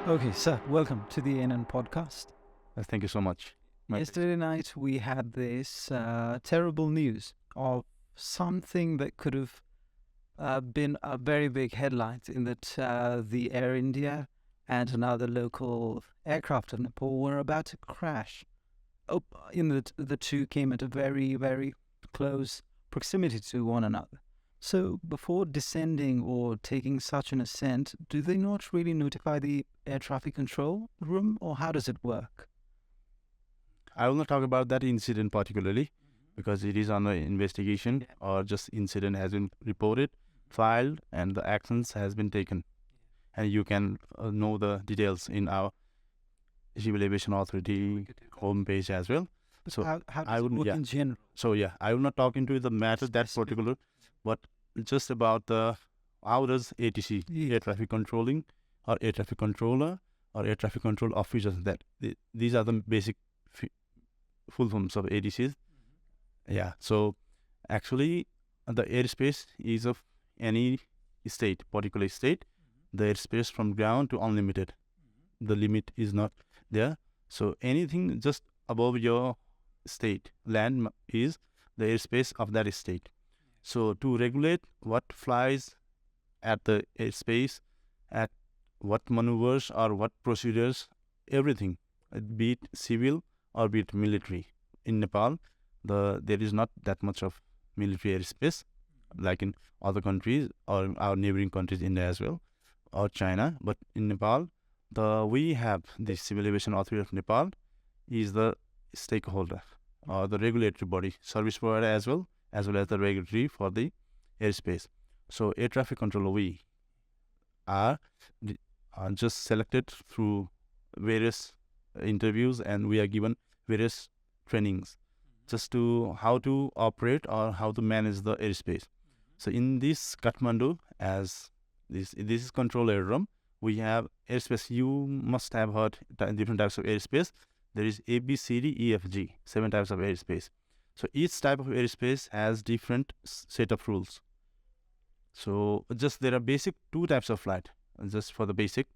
Okay, sir, welcome to the ANN podcast. Thank you so much. Yesterday night, we had this terrible news of something that could have been a very big headline in that the Air India and another local aircraft of Nepal were about to crash. In that the two came at a very, very close proximity to one another. So before descending or taking such an ascent, do they not really notify the air traffic control room, or how does it work? I will not talk about that incident particularly because it is under investigation or just incident has been reported, filed, and the actions has been taken. And you can know the details in our Civil Aviation Authority homepage as well. So how does it work in general? So I will not talk into the matter that particular, but just about how does ATC, air traffic controlling, or air traffic controller, or air traffic control officers, these are the basic full forms of ATCs. Yeah, so actually the airspace is of any state, particular state. The airspace from ground to unlimited. The limit is not there. So anything just above your state, land, is the airspace of that state. So to regulate what flies at the airspace, at what maneuvers or what procedures, everything, be it civil or be it military. In Nepal, there is not that much of military airspace like in other countries or our neighboring countries, India as well, or China. But in Nepal, we have the Civil Aviation Authority of Nepal is the stakeholder or the regulatory body, service provider as well as the regulatory for the airspace. So air traffic controller, we are just selected through various interviews, and we are given various trainings just to how to operate or how to manage the airspace. So in this Kathmandu, as this is control aerodrome, we have airspace. You must have heard different types of airspace. There is A, B, C, D, E, F, G, 7 types of airspace. So each type of airspace has different set of rules. So just there are basic 2 types of flight, just for the basic,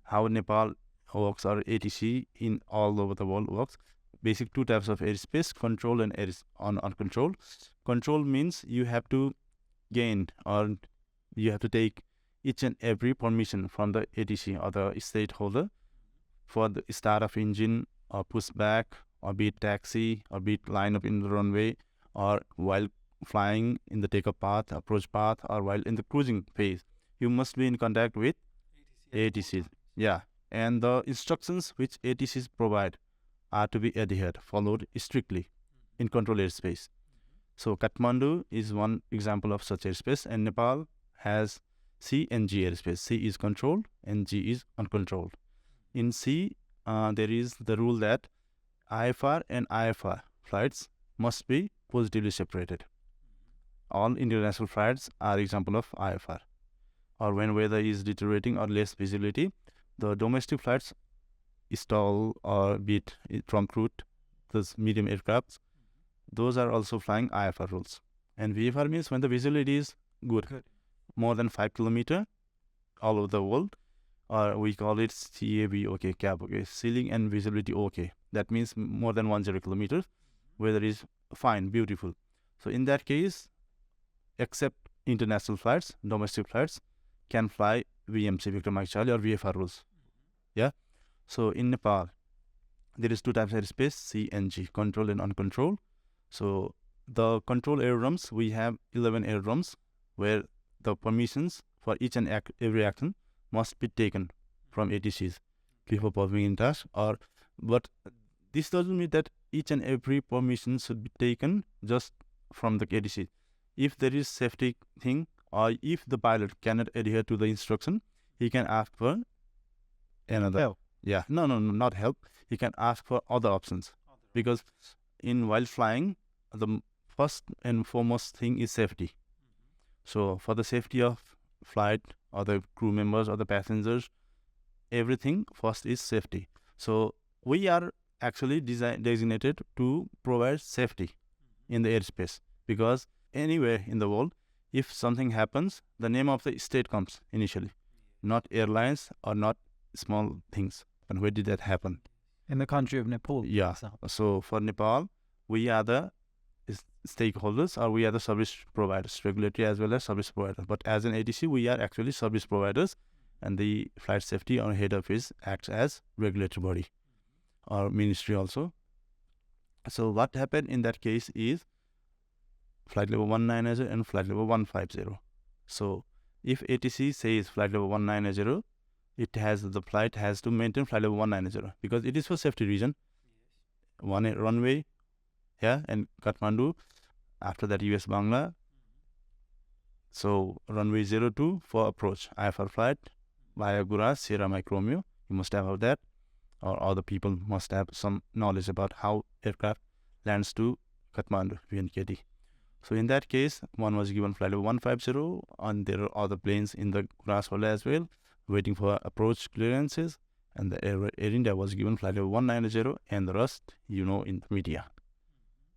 how Nepal works or ATC in all over the world works. Basic 2 types of airspace, control and uncontrolled. Control means you have to gain or you have to take each and every permission from the ATC or the stakeholder for the start of engine or pushback or be it taxi or be it line up in the runway or while flying in the takeoff path, approach path, or while in the cruising phase. You must be in contact with ATCs. Yeah, and the instructions which ATCs provide are to be adhered, followed strictly in control airspace. So Kathmandu is one example of such airspace, and Nepal has C and G airspace. C is controlled and G is uncontrolled. In C, there is the rule that IFR and IFR flights must be positively separated. All international flights are example of IFR. Or when weather is deteriorating or less visibility, the domestic flights stall or be it trunk route, those medium aircrafts, those are also flying IFR rules. And VFR means when the visibility is good. More than 5 kilometer all over the world, or we call it CAV, okay, CAV, okay, ceiling and visibility, okay. That means more than 10 kilometers, weather is fine, beautiful. So in that case, except international flights, domestic flights can fly VMC, Victor Mike Charlie, or VFR rules. Yeah. So in Nepal, there is 2 types of airspace, C and G, control and uncontrolled. So the control aerodromes, we have 11 aerodromes where the permissions for each and every action must be taken from ATCs before performing in task. But this doesn't mean that each and every permission should be taken just from the ATC. If there is safety thing, or if the pilot cannot adhere to the instruction, he can ask for another help. Yeah, no, not help. He can ask for other options, because while flying, the first and foremost thing is safety. So for the safety of flight or the crew members or the passengers, everything first is safety. So we are actually designated to provide safety in the airspace, because anywhere in the world, if something happens, the name of the state comes initially, not airlines or not small things. And where did that happen? In the country of Nepal. Yeah. So for Nepal, we are the stakeholders, or we are the service providers, regulatory as well as service providers. But as an ATC, we are actually service providers, and the flight safety or head office acts as regulatory body or ministry also. So what happened in that case is flight level 190 and flight level 150. So if ATC says flight level 190, the flight has to maintain flight level 190 because it is for safety reason. One runway, and Kathmandu, after that US Bangla. So runway 02 for approach, IFR flight via Gura, Sierra Mike Romeo. You must have that, or other people must have some knowledge about how aircraft lands to Kathmandu, VNKT. So in that case, one was given flight level 150, and there are other planes in the grass hole as well, waiting for approach clearances. And the Air India was given flight level 190, and the rest, in the media.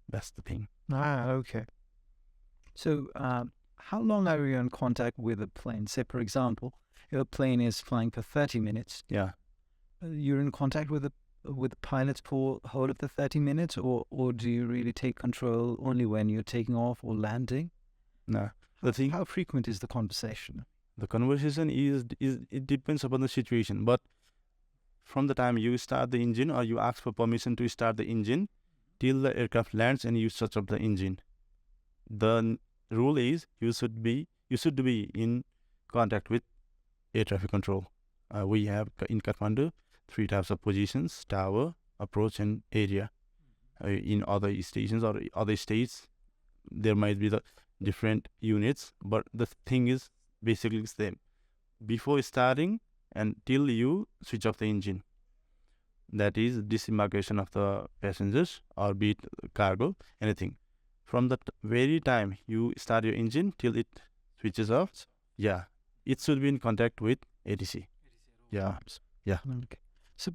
That's the thing. Okay. So how long are you in contact with a plane? Say, for example, if a plane is flying for 30 minutes. Yeah. You're in contact with the pilots for whole of the 30 minutes, or do you really take control only when you're taking off or landing? No. How frequent is the conversation? The conversation is it depends upon the situation, but from the time you start the engine or you ask for permission to start the engine till the aircraft lands and you switch up the engine, the rule is you should be in contact with air traffic control. We have in Kathmandu 3 types of positions: tower, approach, and area. In other stations or other states, there might be the different units, but the thing is basically the same. Before starting and till you switch off the engine, that is disembarkation of the passengers or be it cargo, anything. From the very time you start your engine till it switches off, it should be in contact with ATC. Yeah. Okay. So,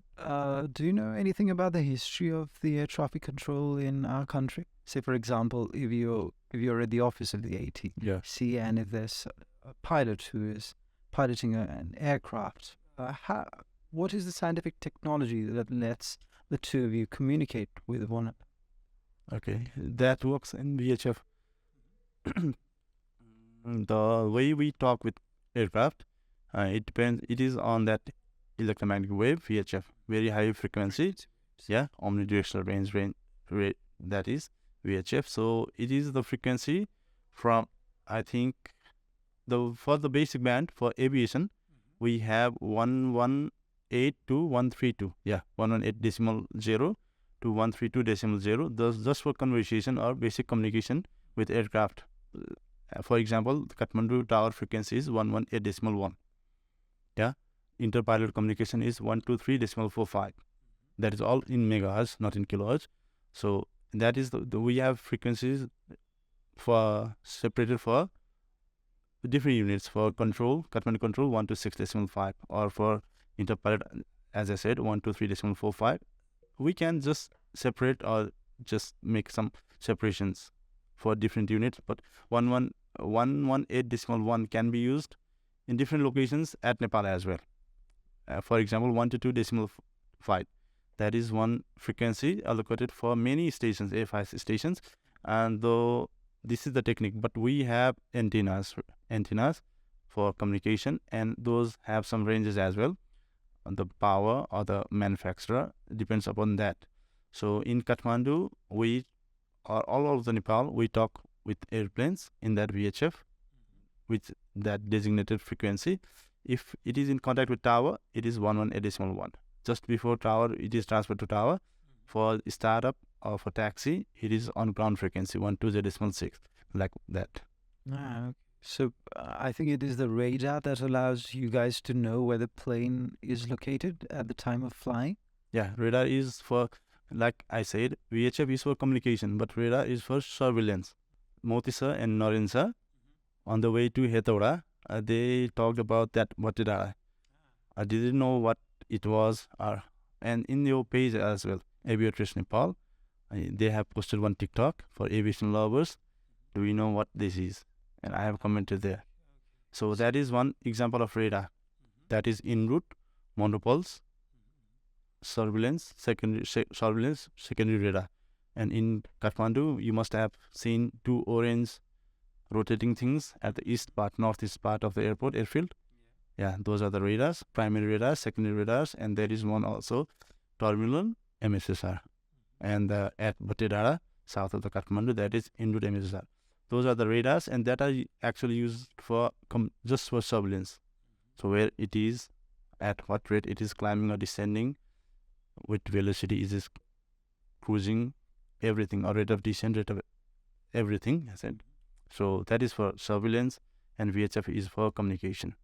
do you know anything about the history of the air traffic control in our country? Say, for example, if you're at the office of the ATC, and if there's a pilot who is piloting an aircraft, what is the scientific technology that lets the two of you communicate with one another? Okay, that works in VHF. The way we talk with aircraft, it depends. It is on that electromagnetic wave, VHF, very high frequency, omnidirectional range, that is VHF. So it is the frequency from, I think, for the basic band for aviation, we have 118 to 132, 118.0 to 132.0. Those just for conversation or basic communication with aircraft. For example, the Kathmandu tower frequency is 118.1. Interpilot communication is 123.45. That is all in megahertz, not in kilohertz. So that is we have frequencies for separated for different units. For control, Kathmandu control 126.5, or for interpilot, as I said, 123.45. We can just separate or just make some separations for different units, but 118.1 can be used in different locations at Nepal as well. For example, 122.5, that is one frequency allocated for many stations, AFIC stations, and though this is the technique, but we have antennas for communication, and those have some ranges as well. The power or the manufacturer depends upon that. So in Kathmandu, we or all over the Nepal, we talk with airplanes in that VHF with that designated frequency. If it is in contact with tower, it is 118.1. Just before tower, it is transferred to tower. For startup or for taxi, it is on ground frequency 120.6, like that. So I think it is the radar that allows you guys to know where the plane is located at the time of flying? Yeah, radar is for, like I said, VHF is for communication, but radar is for surveillance. Moti sir and Norin sir, on the way to Hetauda, they talked about that radar. I didn't know what it was, and in your page as well, Aviation Nepal, they have posted one TikTok for aviation lovers. Do you know what this is? And I have commented there. So that is one example of radar that is en route monopoles, surveillance, secondary radar. And in Kathmandu, you must have seen 2 orange rotating things at the northeast part of the airfield. Yeah, those are the radars, primary radars, secondary radars, and there is one also terminal MSSR. And at Batidara, south of the Kathmandu, that is indoor MSSR. Those are the radars, and that are actually used for just for surveillance. So where it is, at what rate it is climbing or descending, with velocity is it cruising, everything, or rate of descent, rate of everything, I said. So that is for surveillance, and VHF is for communication.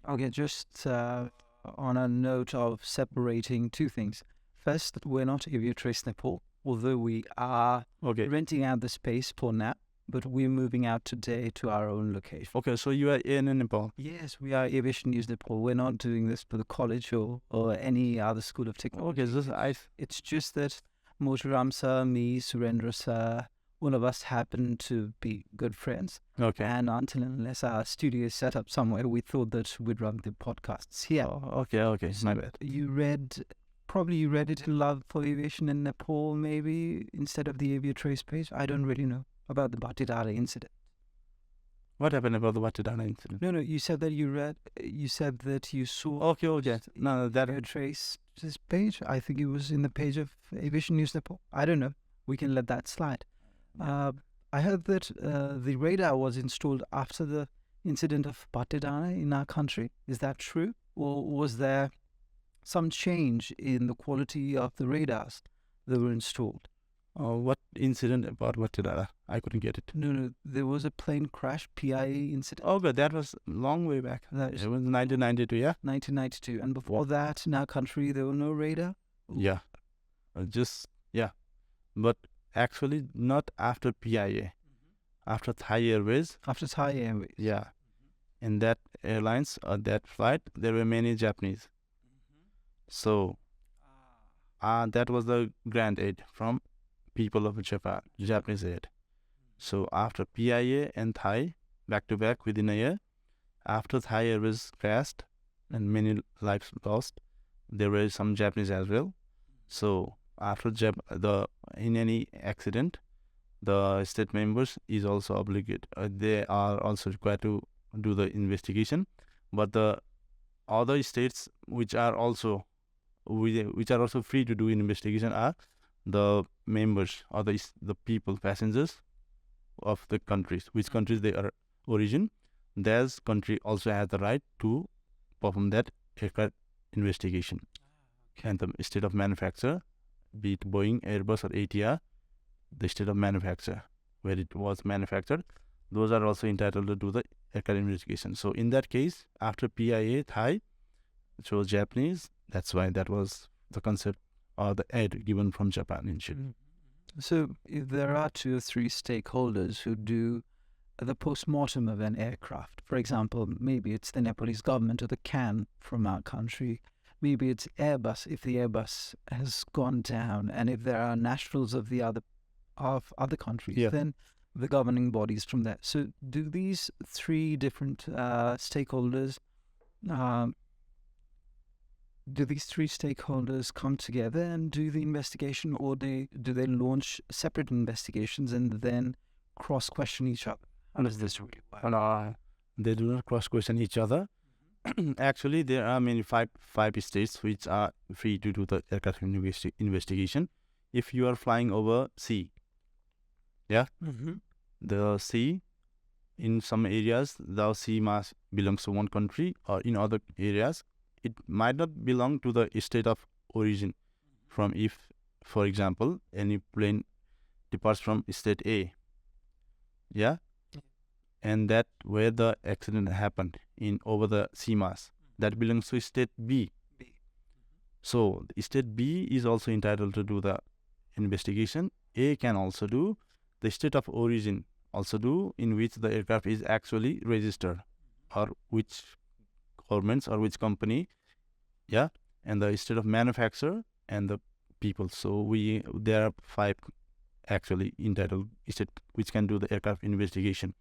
Okay, just on a note of separating 2 things. First, we're not Aviation Nepal, although we are renting out the space for now, but we're moving out today to our own location. Okay, so you are in Nepal? Yes, we are Aviation News Nepal. We're not doing this for the college or any other school of technology. Okay, it's just that Motiram sir, me, Surendra sir, all of us happen to be good friends. Okay. And until unless our studio is set up somewhere, we thought that we'd run the podcasts here. Oh, okay. So my bad. You read it in Love for Aviation in Nepal, maybe, instead of the Aviatrace page. I don't really know about the Batidara incident. What happened about the Batidara incident? No, you said that you said that you saw... Okay. No, that... Aviatrace page. I think it was in the page of Aviation News Nepal. I don't know. We can let that slide. I heard that the radar was installed after the incident of Batidara in our country. Is that true? Or was there some change in the quality of the radars that were installed? What incident about Batidara? I couldn't get it. No, there was a plane crash, PIA incident. Okay, that was long way back. It was 1992, yeah? 1992. And before that, in our country, there were no radar? Yeah. But actually, not after PIA. After Thai Airways. After Thai Airways. Yeah. In that airlines or that flight, there were many Japanese. So, that was the grand aid from people of Japan, Japanese aid. So, after PIA and Thai, back to back within a year, after Thai Airways crashed and many lives lost, there were some Japanese as well. So, after in any accident, the state members is also obligated. They are also required to do the investigation. But the other states which are also free to do investigation are the members or the people, passengers of the countries, which countries they are origin. Their country also has the right to perform that aircraft investigation. And the state of manufacture, be it Boeing, Airbus or ATR, the state of manufacture where it was manufactured, those are also entitled to do the aircraft investigation. So in that case, after PIA, Thai chose Japanese. That's why that was the concept or the aid given from Japan in Chile. So if there are 2 or 3 stakeholders who do the postmortem of an aircraft, for example, maybe it's the Nepalese government or the CAAN from our country, maybe it's Airbus if the Airbus has gone down, and if there are nationals of other countries, then the governing bodies from there. So do these 3 different stakeholders come together and do the investigation, or do they launch separate investigations and then cross-question each other? How does this really work? They do not cross-question each other. Actually, there are many five states which are free to do the aircraft investigation. If you are flying over sea, the sea, in some areas, the sea mass belongs to one country, or in other areas, it might not belong to the state of origin. From if, for example, any plane departs from state A, and that where the accident happened over the sea mass, that belongs to state B. So state B is also entitled to do the investigation. A can also do, the state of origin also do, in which the aircraft is actually registered, or which governments or which company, and the state of manufacturer and the people. So there are 5 actually entitled state which can do the aircraft investigation.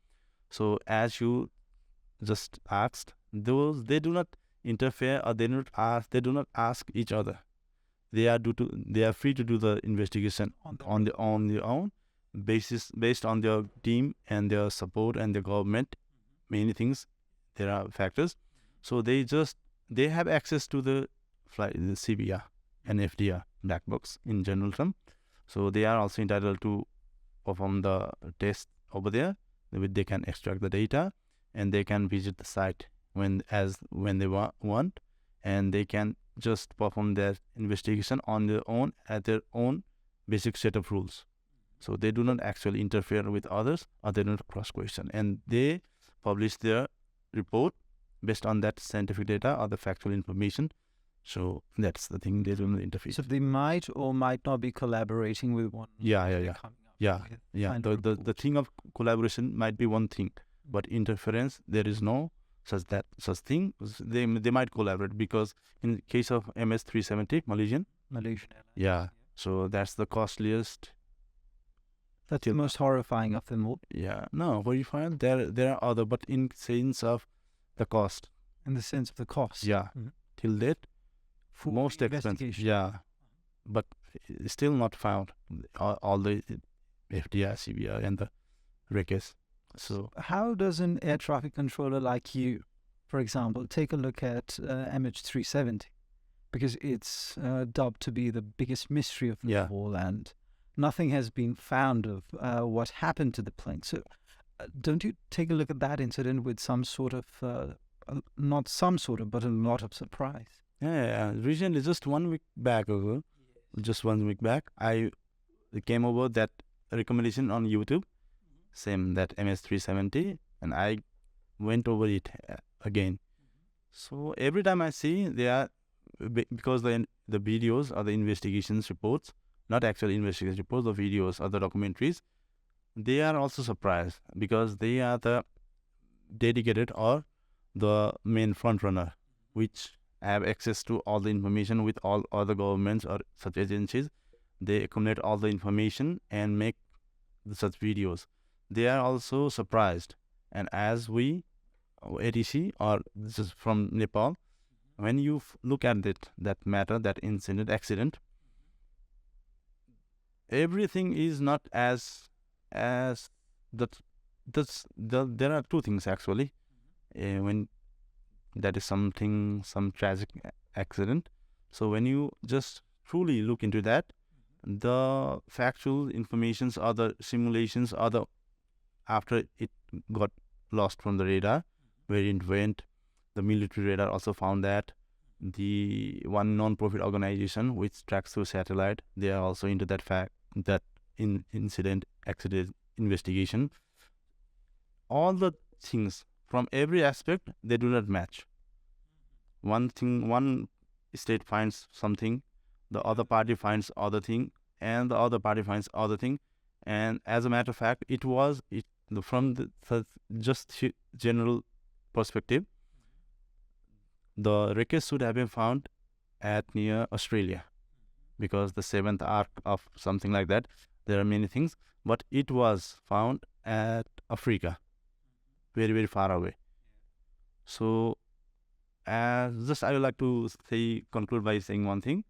So as you just asked, they do not interfere or they do not ask each other. They are free to do the investigation on their own based on their team and their support and the government. Many things, there are factors. So they have access to the CBR and FDR black box in general term. So they are also entitled to perform the test over there. They can extract the data and they can visit the site when they want, and they can just perform their investigation on their own at their own basic set of rules. So they do not actually interfere with others, or they don't cross question, and they publish their report based on that scientific data or the factual information. So that's the thing, they don't interfere. So they might or might not be collaborating with one. Yeah. The thing of collaboration might be one thing, but interference, there is no such thing. They might collaborate, because in case of MS-370 Malaysian. Yeah. So that's the costliest. That's the most horrifying of them all. Yeah. No, horrifying. There are other, but in sense of the cost. In the sense of the cost. Yeah. Till date, for most expensive. Yeah. But still not found. All the FDR, CBR, and the records. So how does an air traffic controller like you, for example, take a look at MH370? Because it's dubbed to be the biggest mystery of them all, and nothing has been found of what happened to the plane. So don't you take a look at that incident with some sort of, not some sort of, but a lot of surprise? Yeah. Recently, just 1 week back, I came over that recommendation on YouTube, same that MS-370, and I went over it again. So every time I see, they are, because the videos or the investigations reports, not actually investigation reports, the videos or the documentaries, they are also surprised, because they are the dedicated or the main front runner, which have access to all the information with all other governments or such agencies. They accumulate all the information and make such videos. They are also surprised. And as we, ATC, or this is from Nepal, when you look at that matter, that accident, everything is not as that. There are two things actually. When that is some tragic accident. So when you just truly look into that, the factual informations or the simulations or the after it got lost from the radar, where it went, the military radar also found that. The one non-profit organization which tracks through satellite, they are also into that accident investigation. All the things from every aspect, they do not match. One state finds something, the other party finds other thing, and the other party finds other thing. And as a matter of fact, from the just general perspective, the wreckage should have been found at near Australia, because the seventh arc of something like that. There are many things, but it was found at Africa, very, very far away. So, I would like to conclude by saying one thing: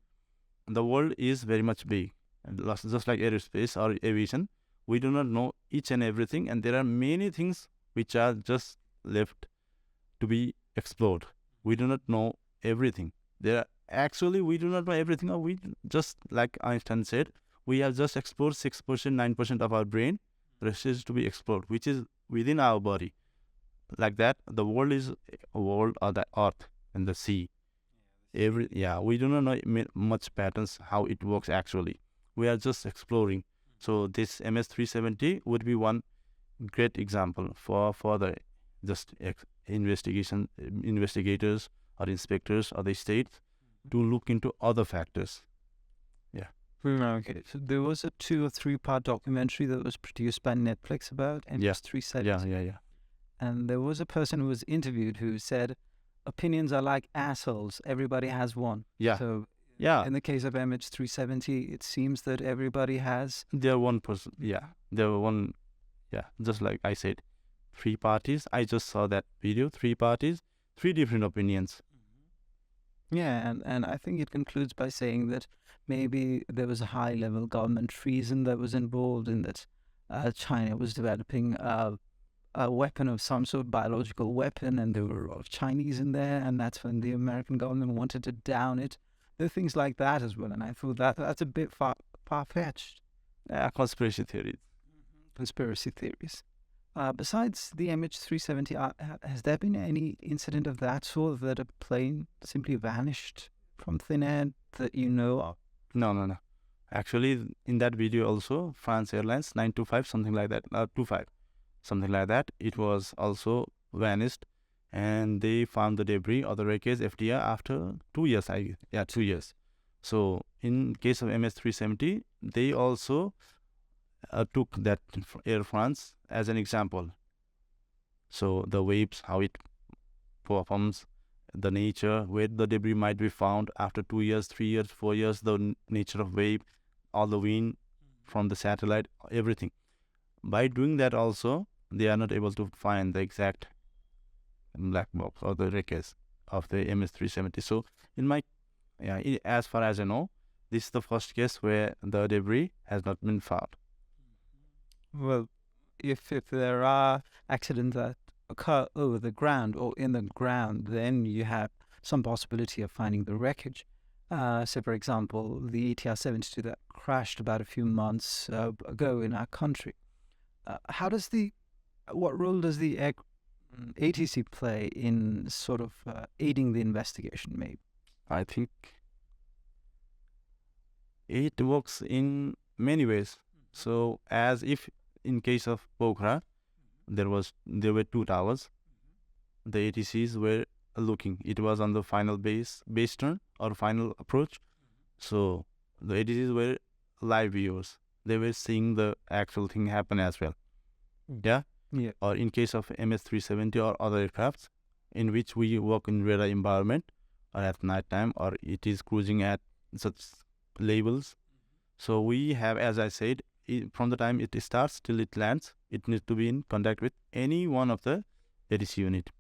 the world is very much big, and just like aerospace or aviation, we do not know each and everything, and there are many things which are just left to be explored. We do not know everything. We do not know everything, or we just, like Einstein said, we have just explored 6%, 9% of our brain. The rest is to be explored, which is within our body. Like that, the world is a world, or the earth and the sea. We do not know much patterns, how it works actually. We are just exploring. So this MS-370 would be one great example for the just investigators or inspectors or the states to look into other factors. Yeah. Okay. So there was a 2 or 3 part documentary that was produced by Netflix about MS-370. Yeah. And there was a person who was interviewed who said, opinions are like assholes. Everybody has one. Yeah. So yeah. In the case of MH370, it seems that everybody has. They're one person. Yeah. They're one. Yeah. Just like I said, 3 parties. I just saw that video. 3 parties, 3 different opinions. Yeah, and I think it concludes by saying that maybe there was a high-level government treason that was involved in that. China was developing a weapon of some sort, biological weapon, and there were a lot of Chinese in there, and that's when the American government wanted to down it. There are things like that as well, and I thought that's a bit far-fetched. Conspiracy theories. Conspiracy theories. Besides the MH370, has there been any incident of that sort, that a plane simply vanished from thin air that you know of? No. Actually, in that video also, France Airlines 925, something like that, 25, something like that, it was also vanished, and they found the debris or the wreckage FDR after 2 years. 2 years. So in case of MS370, they also took that Air France as an example. So the waves, how it performs, the nature, where the debris might be found after 2 years, 3 years, 4 years, the nature of wave, all the wind from the satellite, everything. By doing that also, they are not able to find the exact black box or the wreckage of the MS370. So as far as I know, this is the first case where the debris has not been found. Well, if there are accidents that occur over the ground or in the ground, then you have some possibility of finding the wreckage. So, for example, the ETR 72 that crashed about a few months ago in our country. What role does the ATC play in sort of aiding the investigation, maybe? I think it works in many ways. So, as if in case of Pokhara, there were 2 towers. The ATCs were looking. It was on the final base turn or final approach. So the ATCs were live viewers. They were seeing the actual thing happen as well. Yeah. Or in case of MS370 or other aircrafts, in which we work in radar environment or at night time, or it is cruising at such levels. So we have, as I said, from the time it starts till it lands, it needs to be in contact with any one of the ATC unit.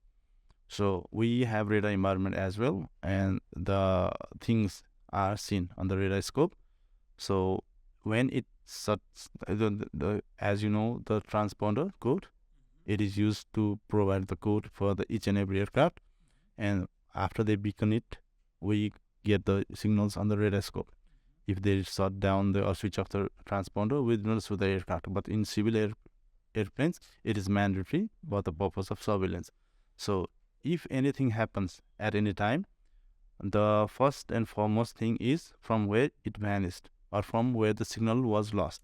So we have radar environment as well, and the things are seen on the radar scope. So when it as you know, the transponder code, it is used to provide the code for the each and every aircraft, and after they beacon it, we get the signals on the radar scope. If they shut down or switch off the transponder, we do not see the aircraft. But in civil airplanes, it is mandatory for the purpose of surveillance. So if anything happens at any time, the first and foremost thing is from where it vanished or from where the signal was lost.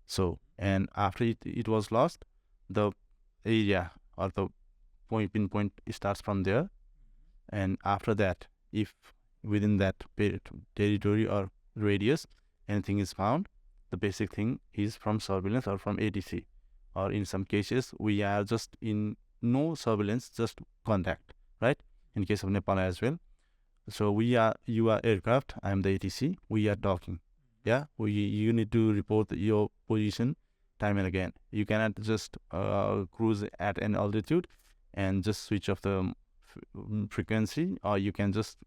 So, and after it was lost, the area or the pinpoint starts from there. And after that, if within that territory or radius anything is found, the basic thing is from surveillance or from ATC. Or in some cases, we are just in no surveillance, just contact, right? In case of Nepal as well. So you are aircraft, I am the ATC, we are talking. Yeah, you need to report your position time and again. You cannot just cruise at an altitude and just switch off the frequency, or you can just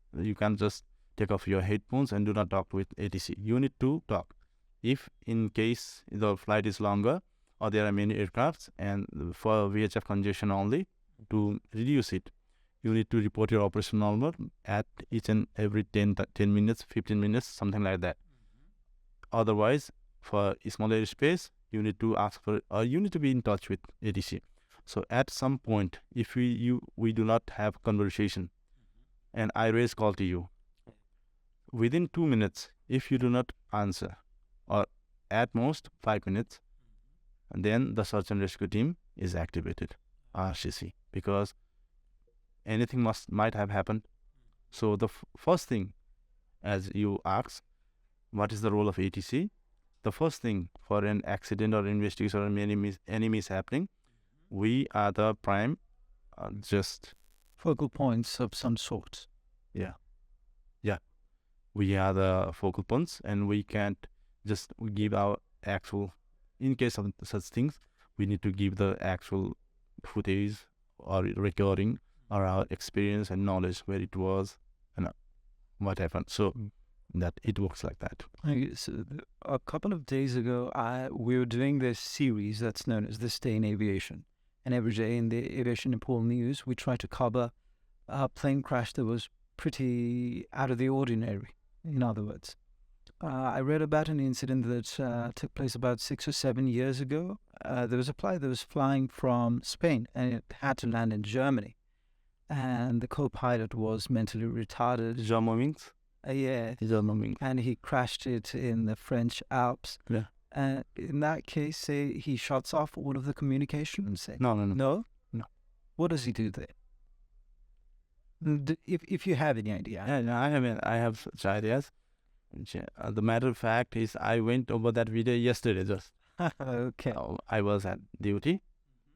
take off your headphones and do not talk with ATC. You need to talk. If in case the flight is longer or there are many aircrafts, and for VHF congestion only, to reduce it, you need to report your operation normal at each and every 10 minutes, 15 minutes, something like that. Otherwise, for small airspace, you need to ask for, or you need to be in touch with ATC. So at some point, if we do not have conversation, and I raise call to you, within 2 minutes, if you do not answer, or at most 5 minutes, and then the search and rescue team is activated, RCC, because anything might have happened. So the first thing, as you ask, what is the role of ATC? The first thing for an accident or investigation or any mishappening, we are the prime, just focal points of some sort. Yeah. We are the focal points, and we can't just give our actual. In case of such things, we need to give the actual footage or recording or our experience and knowledge where it was, what happened. So that it works like that. Okay, so a couple of days ago, we were doing this series that's known as This Day in Aviation. And every day in the Aviation Nepal news, we try to cover a plane crash that was pretty out of the ordinary, in other words. I read about an incident that took place about 6 or 7 years ago. There was a flight that was flying from Spain, and it had to land in Germany. And the co-pilot was mentally retarded. Germanwings? Yeah. Germanwings. And he crashed it in the French Alps. Yeah. In that case, say he shuts off all of the communication and say, No. No? No. What does he do there? If you have any idea. Yeah, I have such ideas. The matter of fact is, I went over that video yesterday just. Okay. I was at duty.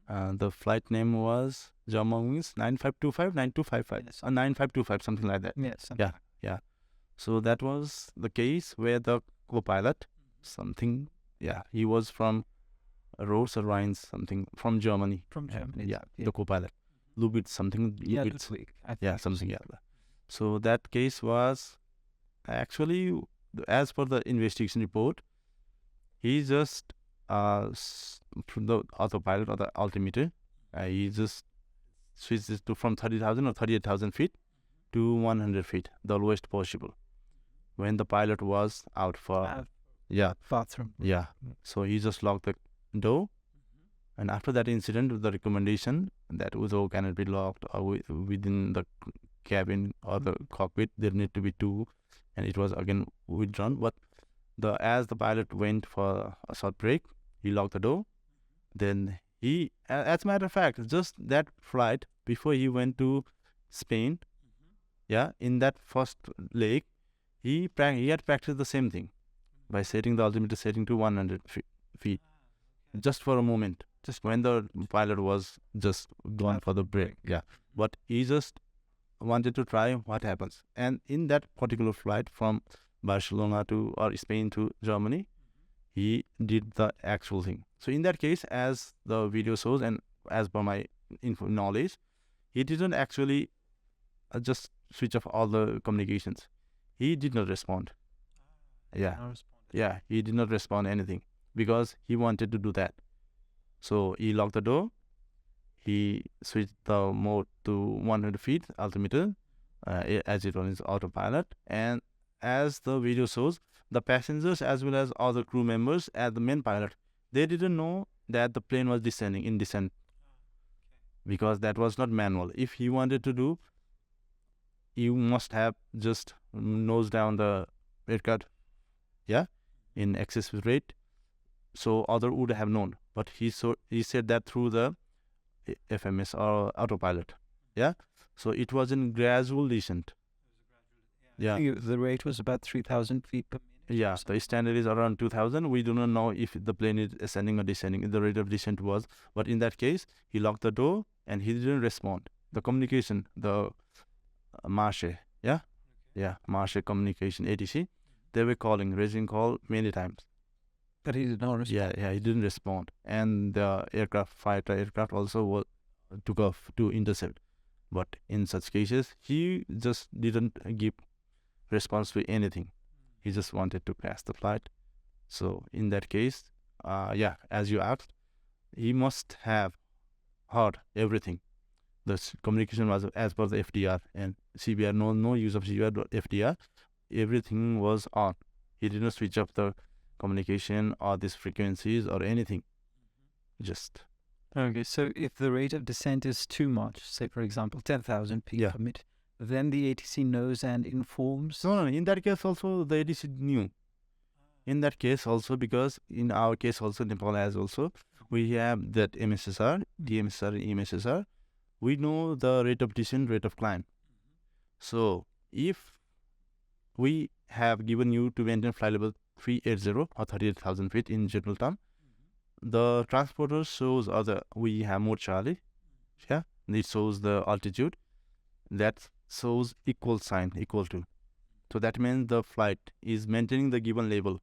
The flight name was Germanwings 9525, 9255, Yes. or 9525, something like that. Yes. Yeah. So that was the case where the co-pilot, he was from Rolls or Rhines, something from Germany. From Germany. Yeah, the co-pilot. Lubitz, something. Yeah, Lubitz. Ludwig, I think. Yeah, something. Yeah. So that case was actually, as per the investigation report, he just from the autopilot or the altimeter, he just switched it to from 30,000 or 38,000 feet to 100 feet, the lowest possible, when the pilot was out for bathroom. Yeah. So he just locked the door. And after that incident, the recommendation that the door cannot be locked or within the cabin or the cockpit, there need to be two, and it was again withdrawn. But as the pilot went for a short break, he locked the door. Then he, as a matter of fact, just that flight before he went to Spain, in that first leg, he had practiced the same thing by setting the altimeter setting to 100 feet, just for a moment, just when the pilot was just gone for the break. Yeah, but he just wanted to try what happens. And in that particular flight from Barcelona or Spain to Germany, he did the actual thing. So in that case, as the video shows and as per my knowledge, he didn't actually just switch off all the communications. He did not respond. Yeah, he did not respond anything because he wanted to do that. So he locked the door. He switched the mode to 100 feet altimeter, as it was autopilot. And as the video shows, the passengers as well as other crew members and the main pilot, they didn't know that the plane was descending in descent, because that was not manual. If he wanted to do, you must have just nose down the aircraft, in excessive rate, so other would have known. But he said that through the FMS or autopilot. So it was in gradual descent. The rate was about 3,000 feet per minute. Yeah, the standard is around 2,000. We do not know if the plane is ascending or descending. The rate of descent was, but in that case, he locked the door and he didn't respond. The communication, the Marche, Marche Communication, ATC, they were raising call many times. But he did not respond. Yeah, he didn't respond. And the fighter aircraft also took off to intercept. But in such cases, he just didn't give response to anything. He just wanted to crash the flight. So in that case, as you asked, he must have heard everything. The communication was as per the FDR and CBR, no use of CBR, but FDR. Everything was on. He didn't switch off the communication or these frequencies or anything. Just. Okay, so if the rate of descent is too much, say for example 10,000 feet per minute, then the ATC knows and informs? No, in that case also the ATC knew. In that case also, because in our case also, Nepal has also, we have that MSSR, DMSR and EMSSR. We know the rate of descent, rate of climb. So if we have given you to maintain flight level 380 or 38,000 feet in general term, the transporter shows we have mode Charlie, it shows the altitude, that shows equal to. So that means the flight is maintaining the given level,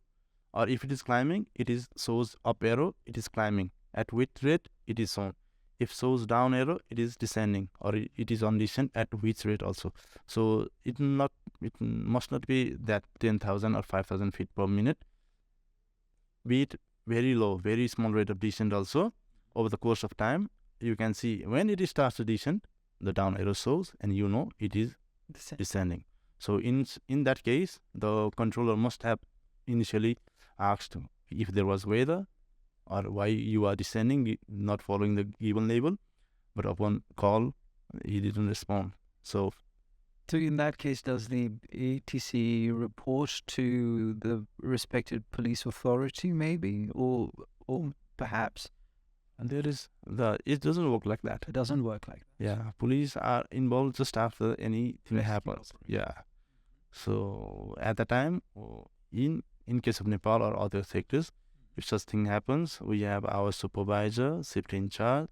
or if it is climbing, it shows up arrow, it is climbing. At which rate it is shown. If shows down arrow, it is descending, or it is on descent at which rate also. So it must not be that 10,000 or 5,000 feet per minute. Be it very low, very small rate of descent also. Over the course of time, you can see when it starts to descend, the down arrow shows, and you know it is descending. So in that case, the controller must have initially asked if there was weather or why you are descending, not following the given label. But upon call, he didn't respond. So in that case, does the ATC report to the respected police authority, maybe, or perhaps? And it doesn't work like that. It doesn't work like that. Yeah, police are involved just after anything happens. operation. Yeah. So at the time, in case of Nepal or other sectors, if such thing happens, we have our supervisor, safety in charge,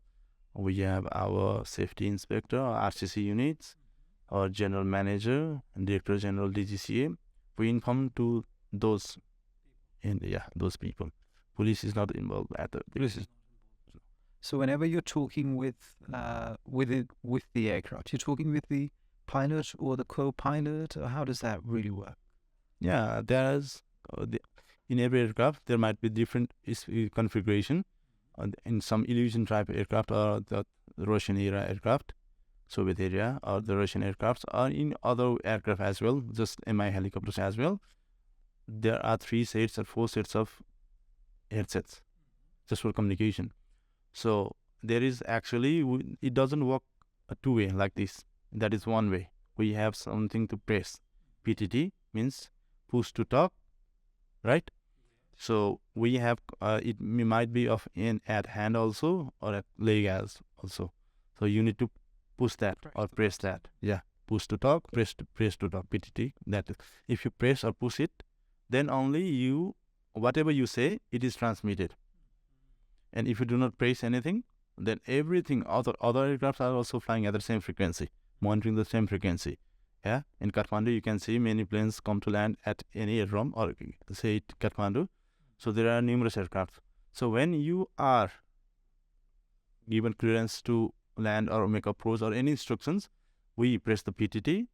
we have our safety inspector, or RCC units, or general manager, and director general DGCA. We inform to those, those people. Police is not involved at the police. So whenever you're talking with the aircraft, you're talking with the pilot or the co-pilot, or how does that really work? Yeah, there's in every aircraft there might be different configuration. In some Illusion type aircraft or the Russian era aircraft, Soviet area, or the Russian aircrafts, or in other aircraft as well, just MI helicopters as well, there are 3 sets or 4 sets of headsets just for communication. So there is actually, it doesn't work a 2-way like this. That is one way. We have something to press. PTT means push to talk, right? So we have, it might be of at hand also, or at leg as also. So you need to push that or press that. Yeah, push to talk, press to talk, PTT. That is, if you press or push it, then only whatever you say, it is transmitted. And if you do not press anything, then everything, other aircrafts are also flying at the same frequency, monitoring the same frequency. Yeah, in Kathmandu, you can see many planes come to land at any aerodrome, or say Kathmandu. So there are numerous aircraft. So when you are given clearance to land or make approach or any instructions, we press the PTT,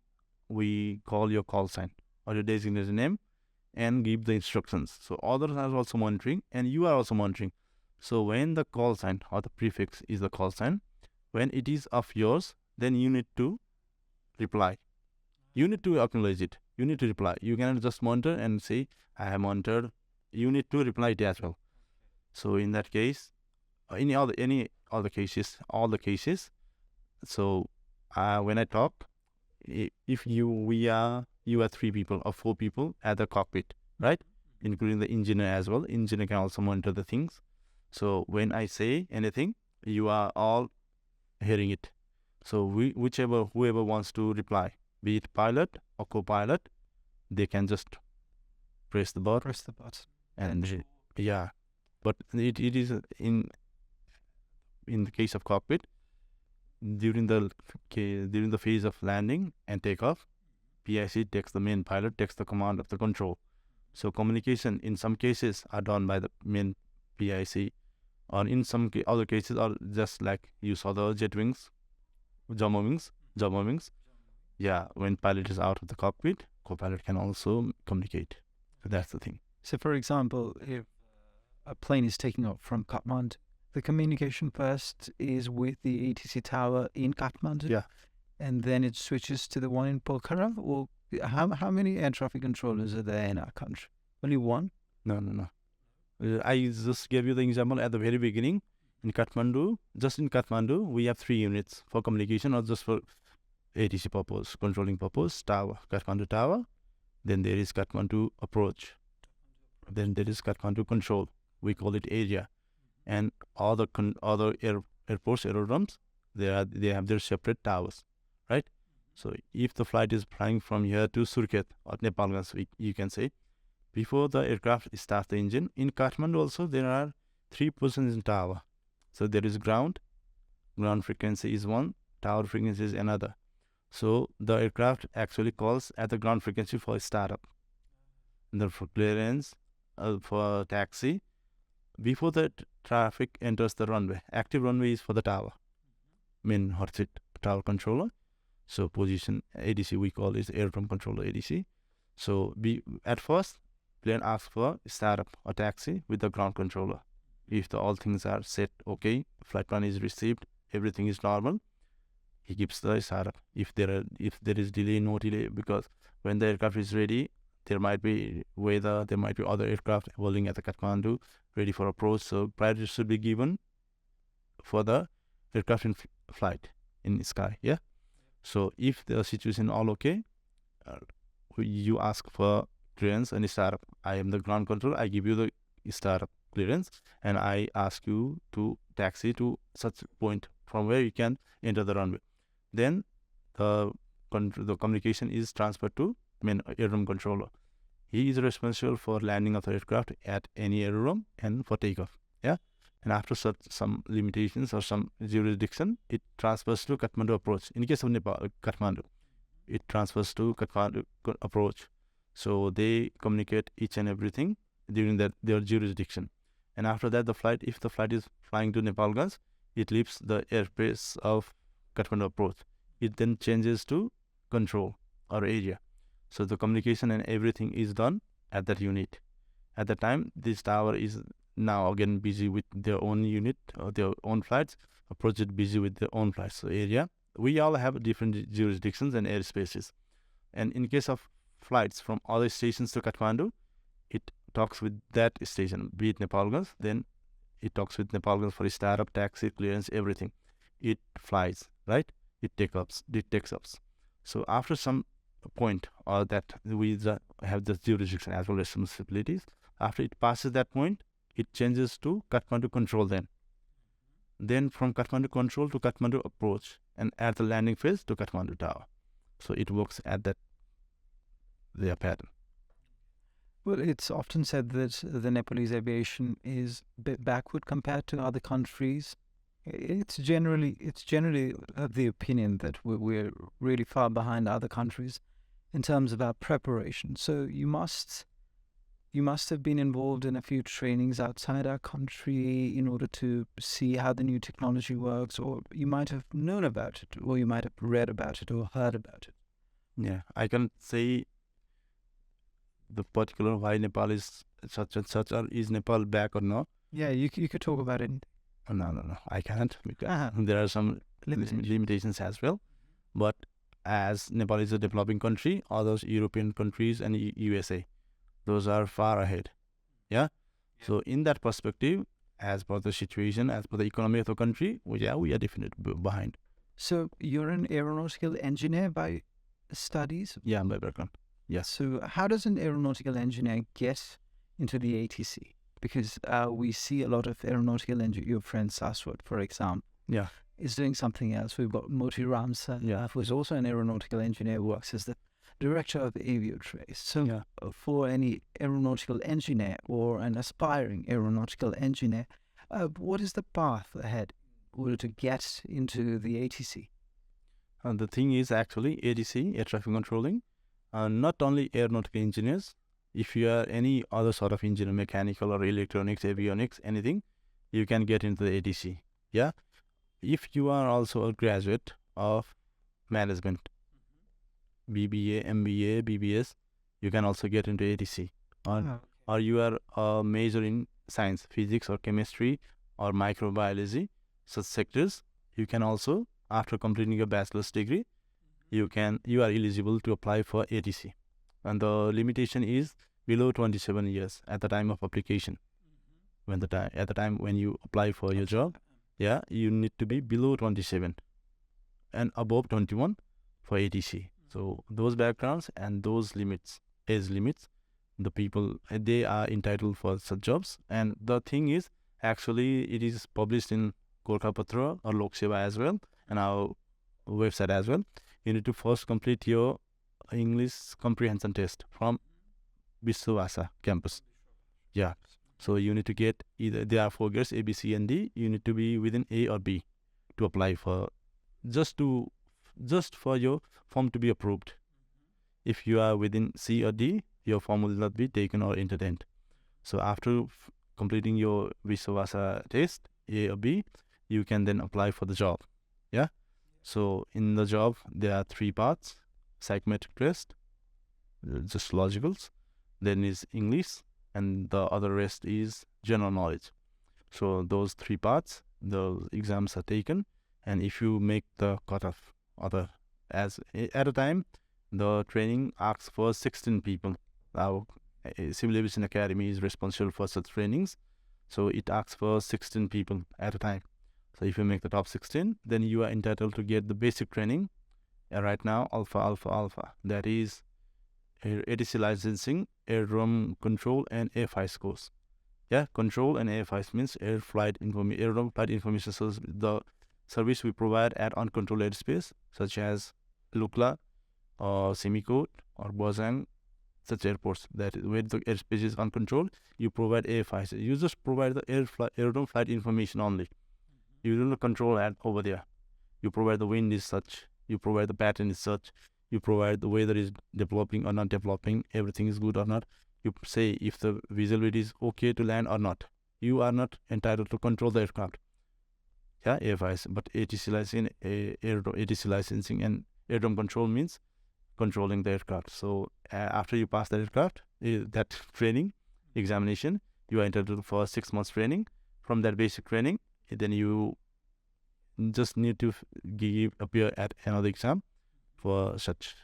we call your call sign or your designated name, and give the instructions. So others are also monitoring, and you are also monitoring. So when the call sign or the prefix is the call sign, when it is of yours, then you need to reply. You need to acknowledge it. You need to reply. You cannot just monitor and say, I have monitored. You need to reply it as well. So in that case, any other cases, all the cases. So when I talk, if you are 3 people or 4 people at the cockpit, right? Including the engineer as well. Engineer can also monitor the things. So when I say anything, you are all hearing it. So whoever wants to reply, be it pilot or co-pilot, they can just press the button. And yeah, but it is in the case of cockpit, during the phase of landing and takeoff, PIC takes the main pilot, takes the command of the control. So communication in some cases are done by the main PIC, or in some other cases are just like you saw the jet wings, jumbo wings. Yeah, when pilot is out of the cockpit, co-pilot can also communicate. So that's the thing. So for example, if a plane is taking off from Kathmandu, the communication first is with the ATC tower in Kathmandu. Yeah. And then it switches to the one in Pokhara? Or how many air traffic controllers are there in our country? Only one? No. I just gave you the example at the very beginning. In Kathmandu, we have 3 units for communication, or just for ATC purpose, controlling purpose, tower, Kathmandu tower. Then there is Kathmandu approach. Then there is Kathmandu control. We call it area. And other airports, aerodromes, they have their separate towers, right? So if the flight is flying from here to Surkhet or Nepalganj, you can say, before the aircraft starts the engine, in Kathmandu also there are 3 positions in tower. So there is ground frequency is one, tower frequency is another. So the aircraft actually calls at the ground frequency for startup. And then for clearance, for taxi, before the traffic enters the runway, active runway is for the tower. main hot seat tower controller. So position ADC we call is aerodrome controller ADC. So at first plane asks for startup or taxi with the ground controller. If all things are set okay, flight plan is received, everything is normal, he gives the startup. If there is delay, no delay, because when the aircraft is ready, there might be weather, there might be other aircraft holding at the Kathmandu ready for approach. So priority should be given for the aircraft in flight in the sky. Yeah. So if the situation all okay, you ask for clearance and startup. I am the ground control. I give you the startup clearance, and I ask you to taxi to such point from where you can enter the runway. Then the communication is transferred to main aerodrome controller. He is responsible for landing of the aircraft at any aerodrome and for takeoff. Yeah. And after some limitations or some jurisdiction, it transfers to Kathmandu approach. In case of Nepal, Kathmandu, it transfers to Kathmandu approach. So they communicate each and everything during their jurisdiction. And after that, if the flight is flying to Nepalganj, it leaves the airspace of Kathmandu approach. It then changes to control or area. So the communication and everything is done at that unit. At the time, this tower is now again busy with their own unit or their own flights. Approach it busy with their own flights. So area, we all have different jurisdictions and airspaces. And in case of flights from other stations to Kathmandu, it talks with that station, be it Nepalganj, then it talks with Nepalganj for startup, taxi, clearance, everything. It flies, right? It takes up. So after some point, or that we have the jurisdiction as well as responsibilities, after it passes that point, it changes to Kathmandu control then from Kathmandu control to Kathmandu approach, and at the landing phase to Kathmandu tower. So it works at their pattern. Well, it's often said that the Nepalese aviation is a bit backward compared to other countries. It's generally the opinion that we're really far behind other countries in terms of our preparation. So you must have been involved in a few trainings outside our country in order to see how the new technology works, or you might have known about it, or you might have read about it or heard about it. Yeah, I can say the particular why Nepal is such and such, or is Nepal back or not. Yeah, you could talk about it. No, I can't, because there are some limitations as well. But as Nepal is a developing country, all those European countries and USA, those are far ahead. Yeah? So in that perspective, as per the situation, as per the economy of the country, we are definitely behind. So you're an aeronautical engineer by studies? Yeah, by background. Yes. So how does an aeronautical engineer get into the ATC? Because we see a lot of aeronautical engineers. Your friend Saswat, for example, is doing something else. We've got Moti Ramsa, who is also an aeronautical engineer, who works as the director of the aviator. So for any aeronautical engineer or an aspiring aeronautical engineer, what is the path ahead in order to get into the ATC? The thing is actually ATC, air traffic controlling, not only aeronautical engineers. If you are any other sort of engineer, mechanical or electronics, avionics, anything, you can get into the ATC. Yeah. If you are also a graduate of management, BBA, MBA, BBS, you can also get into ATC. Or you are a major in science, physics or chemistry or microbiology, such sectors, you can also, after completing your bachelor's degree, you are eligible to apply for ATC. And the limitation is below 27 years at the time of application. At the time when you apply for your job, you need to be below 27 and above 21 for ATC. So those backgrounds and those age limits, the people, they are entitled for such jobs. And the thing is, actually, it is published in Gorkhapatra or Lok Seva as well, and our website as well. You need to first complete your English comprehension test from Vishwavasa campus. Yeah. So you need to get either, there are 4 grades, A, B, C, and D. You need to be within A or B to apply for, just for your form to be approved. If you are within C or D, your form will not be taken or entertained. So after completing your Vishwavasa test, A or B, you can then apply for the job. Yeah. So in the job, there are 3 parts: psychometric test, just logicals, then is English, and the other rest is general knowledge. So those 3 parts, the exams are taken, and if you make the cutoff, other as at a time, the training asks for 16 people. Now, Civil Aviation Academy is responsible for such trainings, so it asks for 16 people at a time. So if you make the top 16, then you are entitled to get the basic training. Right now, Alpha, that is ATC licensing, aerodrome control, and AFIs course. Yeah, control and AFIs means aerodrome flight information service, the service we provide at uncontrolled airspace, such as Lukla or Simikot or Bozang, such airports that where the airspace is uncontrolled. You provide AFIs. You just provide the aerodrome flight information only. You do not control that over there. You provide the wind is such. You provide the pattern is such. You provide the weather is developing or not developing. Everything is good or not. You say if the visibility is okay to land or not. You are not entitled to control the aircraft. Yeah, AFIs. But ATC licensing and aerodrome control means controlling the aircraft. So after you pass the aircraft, that training examination, you are entitled for 6 months training. From that basic training, then you just need to appear at another exam for such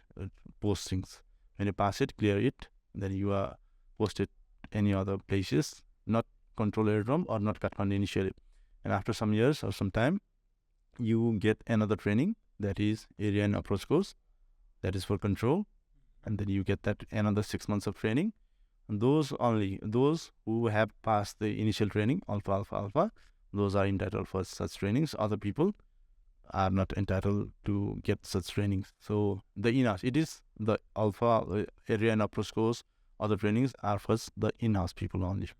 postings. When you pass it, clear it, then you are posted any other places, not control aerodrome or not Kathmandu initially. And after some years or some time, you get another training, that is area and approach course, that is for control, and then you get that another 6 months of training. And those who have passed the initial training, Alpha, those are entitled for such trainings. Other people are not entitled to get such trainings. So the in-house, it is the Alpha area and approach course. Other trainings are for the in-house people only.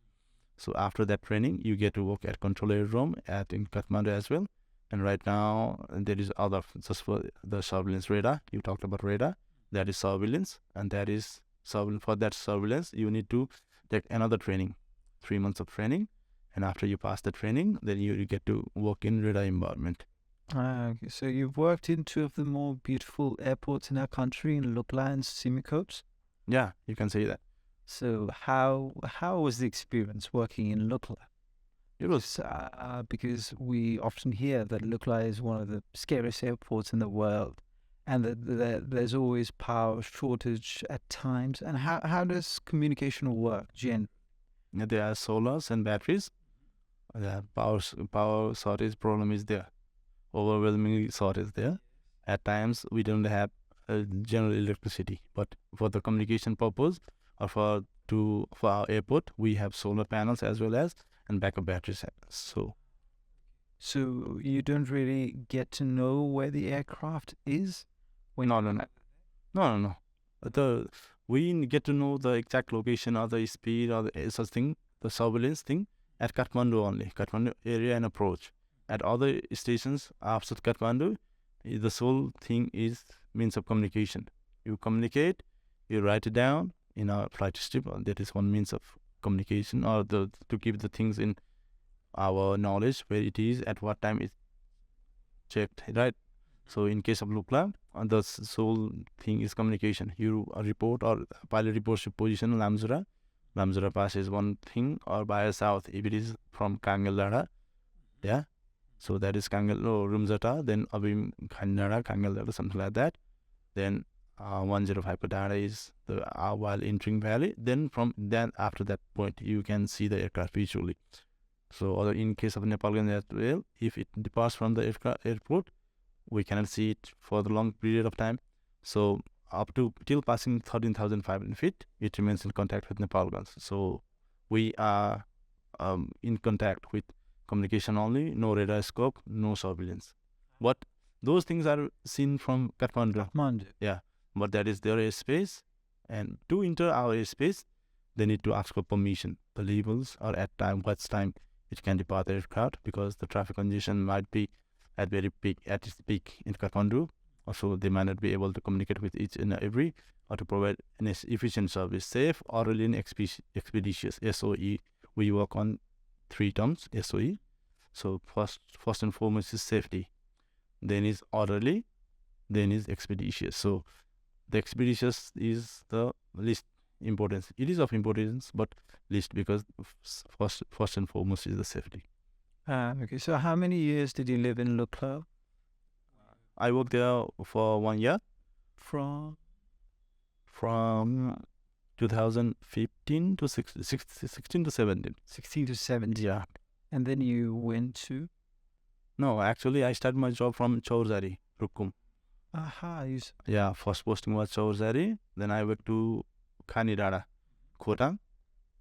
So after that training, you get to work at control aerodrome in Kathmandu as well. And right now, there is other, just for the surveillance radar. You talked about radar. That is surveillance. And that is, for that surveillance, you need to take another training, 3 months of training. And after you pass the training, then you get to work in radar environment. So you've worked in 2 of the more beautiful airports in our country, in Lukla and Simikot. Yeah, you can say that. So how was the experience working in Lukla? It was because we often hear that Lukla is one of the scariest airports in the world, and that there's always power shortage at times. And how does communication work, Jen? There are solars and batteries. The power shortage problem is there. Overwhelmingly shortage there. At times we don't have general electricity, but for the communication purpose or for our airport, we have solar panels as well as and backup batteries. So you don't really get to know where the aircraft is? No. We get to know the exact location or the speed or the such thing, the surveillance thing at Kathmandu only, Kathmandu area and approach. At other stations after Kathmandu, the sole thing is means of communication. You communicate, you write it down in a flight strip. That is one means of communication, or to keep the things in our knowledge, where it is, at what time it's checked, right? So in case of Lukla, the sole thing is communication. You report, or pilot reports your position Lamzura. Lamzura Pass is one thing, or by south if it is from Kangalara. Yeah. So that is Rumzata, then Abim Khandara, Kangalara, something like that. Then 105 Padara is the while entering valley. Then after that point, you can see the aircraft visually. So in case of Nepalgan as well, if it departs from the airport, we cannot see it for the long period of time. So up to till passing 13,500 feet, it remains in contact with Nepalgans. So we are in contact with communication only, no radar scope, no surveillance. But those things are seen from Kathmandu. Yeah, but that is their airspace, and to enter our airspace, they need to ask for permission. The levels, or at what time it can depart the aircraft, because the traffic congestion might be at its peak in Kathmandu. Also, they might not be able to communicate with each and every, or to provide an efficient service, safe, orderly, and expeditious. SOE. We work on 3 terms, SOE. So first and foremost is safety. then is orderly, then is expeditious. So the expeditious is the least importance. It is of importance, but least, because first and foremost is the safety. Okay, so how many years did you live in Lukla? I worked there for 1 year From from 2015 to 16 to 17. 16 to 17. Yeah. And then you went to? No, actually, I started my job from Chaurzari, Rukum. Aha, Yeah, first posting was Chaurzari. Then I went to Khanirara, Khotang.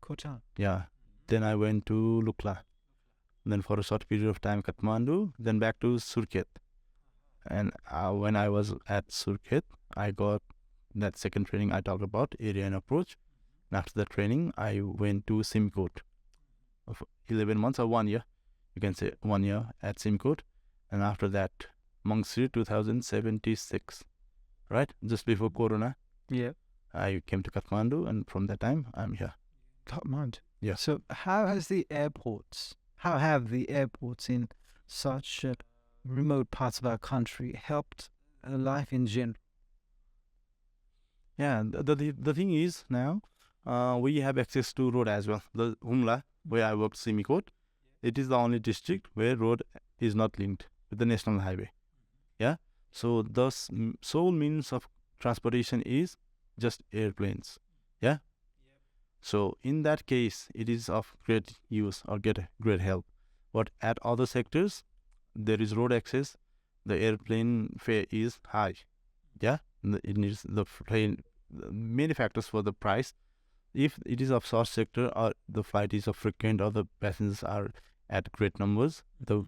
Khotan. Yeah. Then I went to Lukla. Then for a short period of time, Kathmandu. Then back to Surkhet. And when I was at Surkhet, I got that second training I talked about, area and approach. And after that training, I went to Simcoe of 11 months or 1 year. You can say 1 year at Simcoe. And after that, Mangsir 2076, right? Just before Corona. Yeah. I came to Kathmandu, and from that time, I'm here. Kathmandu. Yeah. So how have the airports in such remote parts of our country helped life in general? Yeah, the thing is now, we have access to road as well. The Humla, where I worked, Simikot, it is the only district where road is not linked with the national highway. Yeah, so the sole means of transportation is just airplanes. Yeah. So in that case, it is of great use or get great help. But at other sectors, there is road access. The airplane fare is high. Yeah, it needs the plane. Many factors for the price. If it is of short sector, or the flight is of frequent, or the passengers are at great numbers, the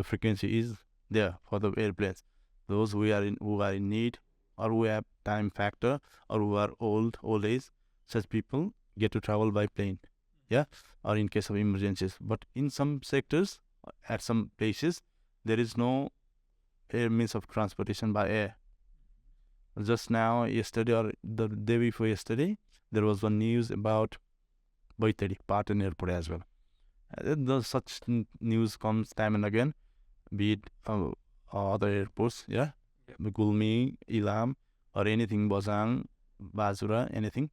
frequency is there for the airplanes. Those who are in need, or who have time factor, or who are old age, such people get to travel by plane. Yeah, or in case of emergencies. But in some sectors, at some places, there is no air means of transportation by air. Just now, yesterday, or the day before yesterday, there was one news about Baiteri, Patan Airport as well. Such news comes time and again, be it other airports, yeah, Gulmi, Ilam, or anything, Bozang, Basura, anything,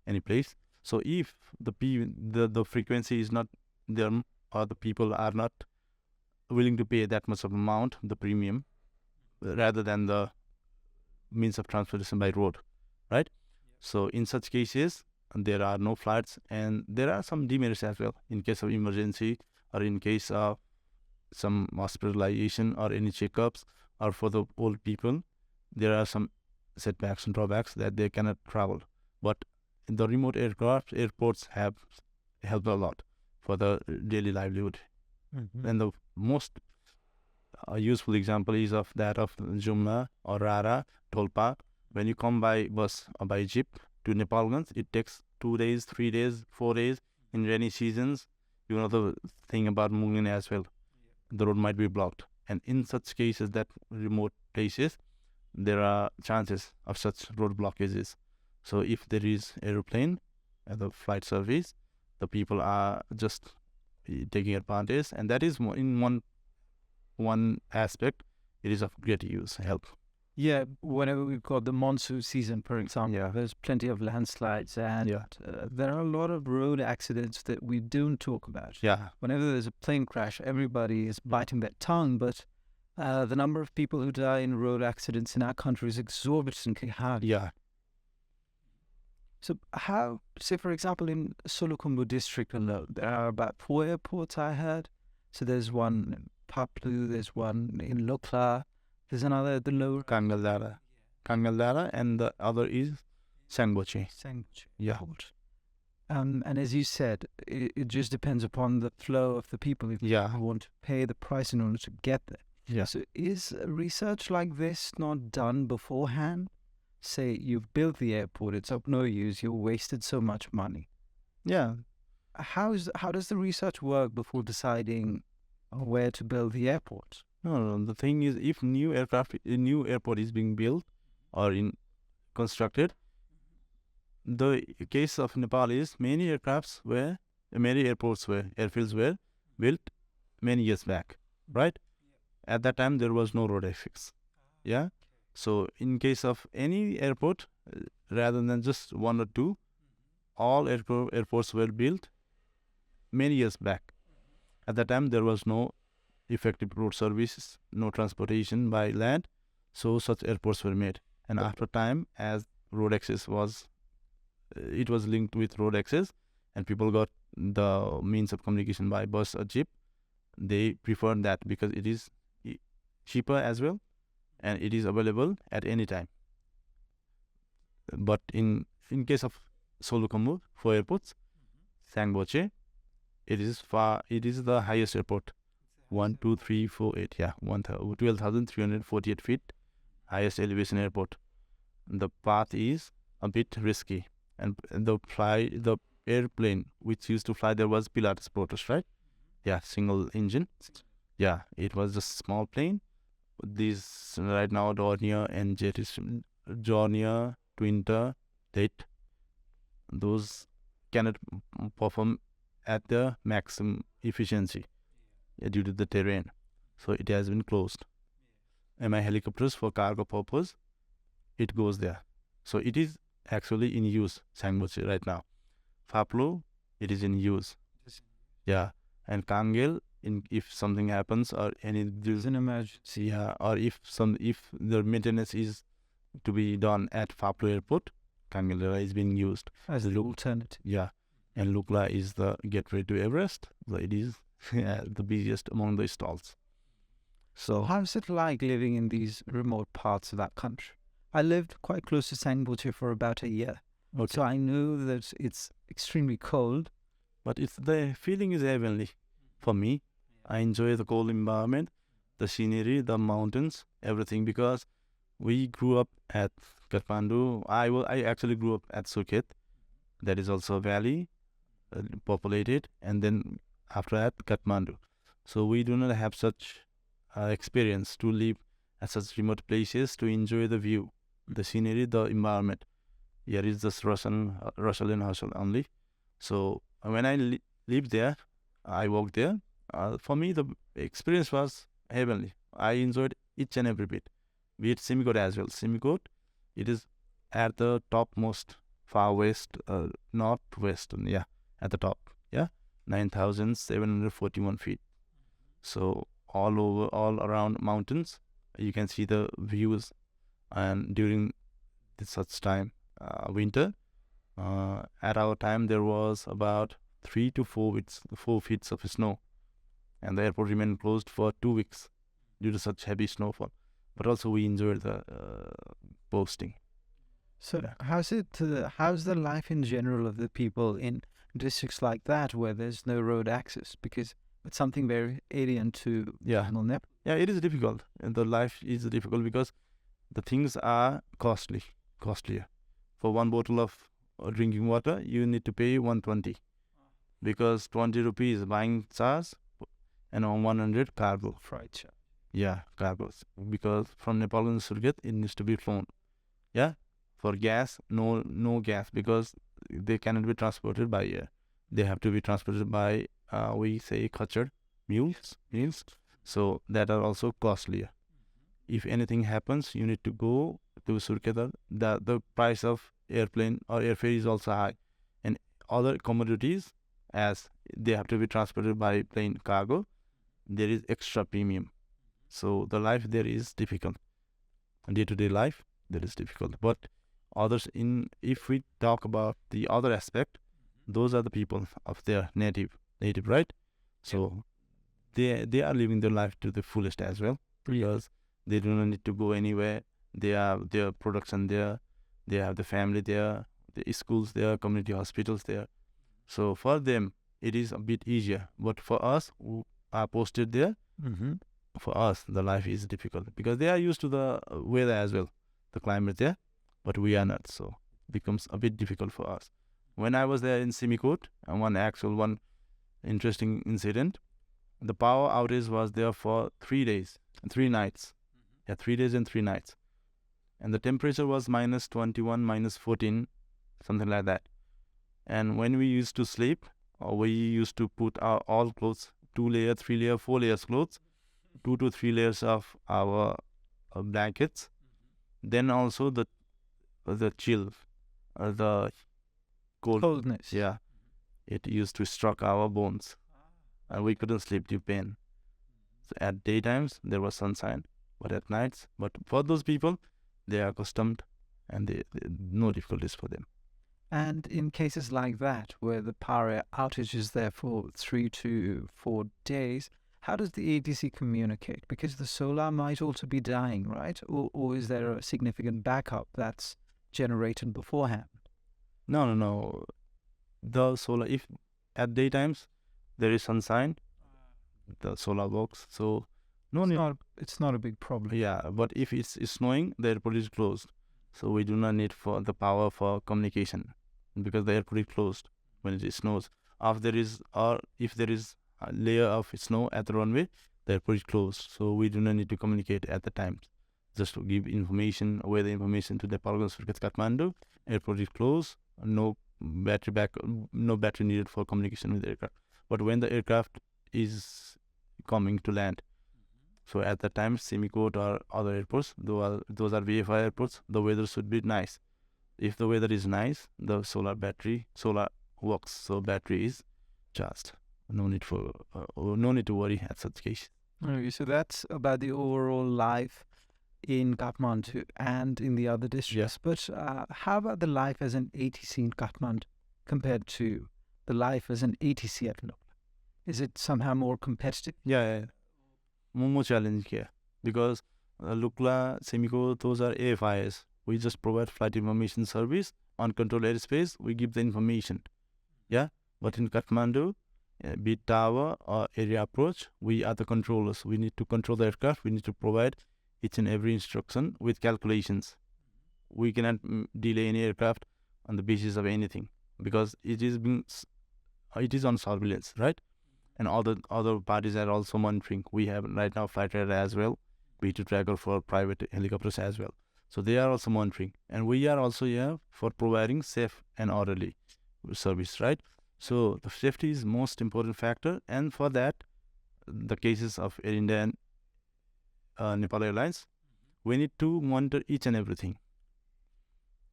any place. So if the frequency is not there, or the people are not willing to pay that much of amount, the premium, rather than the means of transportation by road, right? So in such cases, there are no flights, and there are some demerits as well in case of emergency, or in case of some hospitalization, or any checkups, or for the old people, there are some setbacks and drawbacks that they cannot travel. But the remote airports have helped a lot for the daily livelihood. Mm-hmm. And the most useful example is of that of Jumla or Rara, Tolpa. When you come by bus or by jeep to Nepalganj, it takes 2 days, 3 days, 4 days. In rainy seasons, you know the thing about Mungin as well. The road might be blocked. And in such cases, that remote places, there are chances of such road blockages. So if there is aeroplane at the flight service, the people are just taking advantage, and that is in one aspect, it is of great use, help. Yeah, whenever we've got the monsoon season, for example, Yeah. there's plenty of landslides, and there are a lot of road accidents that we don't talk about. Yeah. Whenever there's a plane crash, everybody is biting their tongue, but the number of people who die in road accidents in our country is exorbitantly high. Yeah. So how, say for example, in Solukhumbu district alone, there are about 4 airports, I heard. So there's one in Paplu, there's one in Lukla, there's another at the lower Kangaldara, and the other is Sangboche. Yeah. And as you said, it just depends upon the flow of the people if you want to pay the price in order to get there. Yeah. So is research like this not done beforehand? Say you've built the airport, it's of no use, you wasted so much money. Yeah. How does the research work before deciding where to build the airport? No, the thing is, if a new airport is being built or constructed, the case of Nepal is many airports were airfields were built many years back, right? At that time, there was no road access. Yeah. So in case of any airport, rather than just one or two, all airports were built many years back. At that time, there was no effective road services, no transportation by land, so such airports were made. And after time, as road access was, it was linked with road access, and people got the means of communication by bus or jeep, they preferred that because it is cheaper as well, and it is available at any time. But in case of Solukhumbu, for airports, Sangboche, it is the highest airport. 1, 2, 3, 4, 8. Yeah, 12,348 feet, highest elevation airport. The path is a bit risky, and the airplane which used to fly there was Pilatus Protos, right? Yeah, single engine. Yeah, it was a small plane. These right now Dornier and Dornier, Twinter, Tate, those cannot perform at the maximum efficiency due to the terrain, so it has been closed. MI helicopters for cargo purpose, it goes there. So it is actually in use, Sangboche right now. Faplo, it is in use. Yeah, and Kangel, if something happens or there's an emergency, yeah, or if the maintenance is to be done at Faplo Airport, Kangel is being used as an alternative. Yeah, and Lukla is the gateway to Everest. So it is the busiest among the stalls. So how's it like living in these remote parts of that country? I lived quite close to Sangboche for about a year, so I know that it's extremely cold. But the feeling is heavenly for me. I enjoy the cold environment, the scenery, the mountains, everything, because we grew up at Kathmandu. I actually grew up at Suket. That is also a valley, populated, and then after that Kathmandu. So we do not have such experience to live at such remote places to enjoy the view, the scenery, the environment. Here is just Russell and hustle only. So when I lived there, I worked there. For me, the experience was heavenly. I enjoyed each and every bit. Be it Simikot as well. Simikot, it is at the topmost, far west, northwest, yeah, at the top, yeah, 9,741 feet. So all around mountains, you can see the views. And during such time, winter, at our time there was about 3 to 4 feet of snow, and the airport remained closed for 2 weeks due to such heavy snowfall. But also we enjoyed the posting. So how's the life in general of the people in districts like that where there's no road access? Because it's something very alien to Nepal. Yeah, it is difficult, and the life is difficult because the things are costlier. For one bottle of drinking water, you need to pay 120, because 20 rupees buying charge and on 100 cargo. Freight charge. Yeah, cargos. Because from Nepal and Surgat, it needs to be flown. Yeah. For gas, no gas, because they cannot be transported by air. They have to be transported by we say khachar, mules. So that are also costlier. If anything happens, you need to go to Surketa. The price of airplane or airfare is also high, and other commodities, as they have to be transported by plane cargo, there is extra premium. So the life there is difficult. Day-to-day life there is difficult. But others, if we talk about the other aspect, those are the people of their native, right? So they are living their life to the fullest as well, because they do not need to go anywhere. They have their production there, they have the family there, the schools there, community hospitals there. So for them it is a bit easier. But for us who are posted there, for us the life is difficult, because they are used to the weather as well, the climate there, but we are not. So it becomes a bit difficult for us. When I was there in Simikot, one interesting incident, the power outage was there for 3 days and 3 nights. 3 days and 3 nights. And the temperature was -21, -14, something like that. And when we used to sleep, or we used to put our all clothes, 2 layer, 3 layer, 4 layers clothes, 2 to 3 layers of our blankets. Then also the chill, the Coldness. Yeah, it used to struck our bones, and we couldn't sleep due to pain. So at daytimes there was sunshine, but at nights, but for those people, they are accustomed, and they no difficulties for them. And in cases like that, where the power outage is there for 3 to 4 days, how does the ATC communicate? Because the solar might also be dying, right? Or is there a significant backup that's generated beforehand? No. The solar, if at daytimes there is sunshine, the solar works. So no need. It's not a big problem. Yeah, but if it's snowing, the airport is closed. So we do not need for the power for communication, because the airport is closed when it snows. If there is a layer of snow at the runway, the airport is closed. So we do not need to communicate at the time. Just to give information, weather information to the Nepal Kathmandu, airport is closed. No battery needed for communication with the aircraft. But when the aircraft is coming to land, so at that time, Simikot or other airports, those are VFI airports, the weather should be nice. If the weather is nice, the solar works, so battery is charged. No need to worry at such case. Okay, so that's about the overall life in Kathmandu and in the other districts. But how about the life as an ATC in Kathmandu compared to the life as an ATC at Lukla? Is it somehow more competitive? Yeah. More challenge here, because Lukla, Simiko, those are AFIs. We just provide flight information service on controlled airspace. We give the information. Yeah, but in Kathmandu, be it tower or area approach, we are the controllers. We need to control the aircraft. We need to provide each and every instruction with calculations. We cannot delay any aircraft on the basis of anything, because it is on surveillance, right? And other parties are also monitoring. We have right now flight radar as well, B2 tracker for private helicopters as well. So they are also monitoring, and we are also here for providing safe and orderly service, right? So the safety is most important factor, and for that, the cases of Air India and Nepal Airlines, we need to monitor each and everything.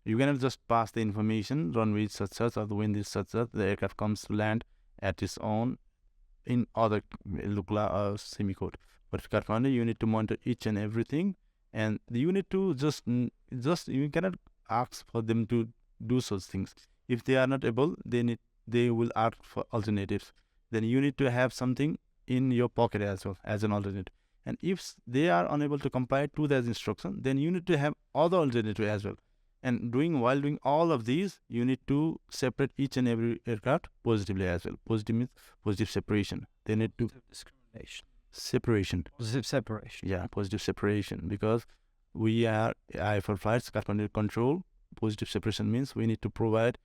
You cannot just pass the information, runway is such or the wind is such the aircraft comes to land at its own in other Lukla or Simikot. But Kathmandu, you need to monitor each and everything, and you need to just you cannot ask for them to do such things. If they are not able, they will ask for alternatives. Then you need to have something in your pocket as well as an alternative. And if they are unable to comply to that instruction, then you need to have other alternative as well. And while doing all of these, you need to separate each and every aircraft positively as well. Positive means positive separation. They need to discrimination. Separation. Positive separation. Yeah, positive separation, because we are IFR flights, Kathmandu control. Positive separation means we need to provide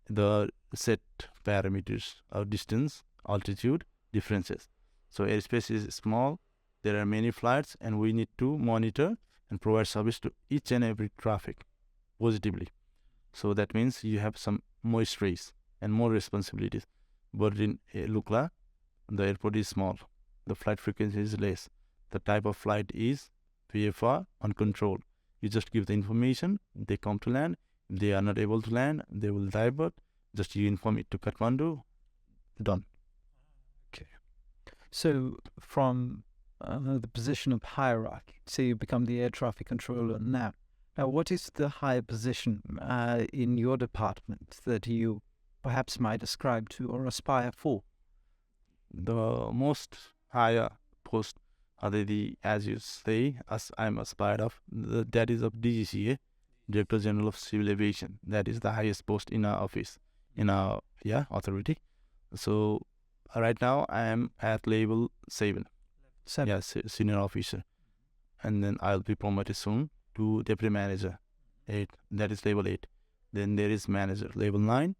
the set parameters of distance, altitude, differences. So airspace is small, there are many flights, and we need to monitor and provide service to each and every traffic positively. So that means you have some more stress and more responsibilities. But in Lukla, the airport is small, the flight frequency is less, the type of flight is VFR uncontrolled. You just give the information, they come to land. If they are not able to land, they will divert. Just you inform it to Kathmandu, done. Okay. So from the position of hierarchy, say you become the air traffic controller now. Now, what is the higher position in your department that you perhaps might ascribe to or aspire for? The most higher post are as you say, as I'm aspired of, that is of DGCA, Director General of Civil Aviation. That is the highest post in our office, in our authority. So right now I am at level 7. Yeah, senior officer, and then I'll be promoted soon to deputy manager, 8. That is level 8. Then there is manager, level 9.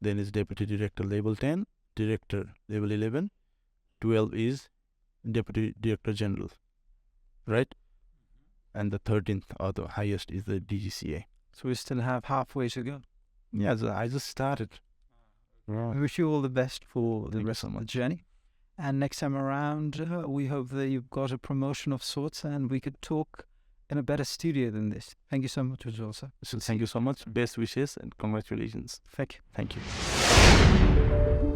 Then is deputy director, level 10. Director, level 11. 12 is deputy director general, right? And the 13th or the highest is the DGCA. So we still have halfway to go. Yeah, so I just started. I wish you all the best for the rest of the journey. And next time around, we hope that you've got a promotion of sorts and we could talk in a better studio than this. Thank you so much, Ujjwal, sir. So thank you so much. Best wishes and congratulations. Thank you. Thank you.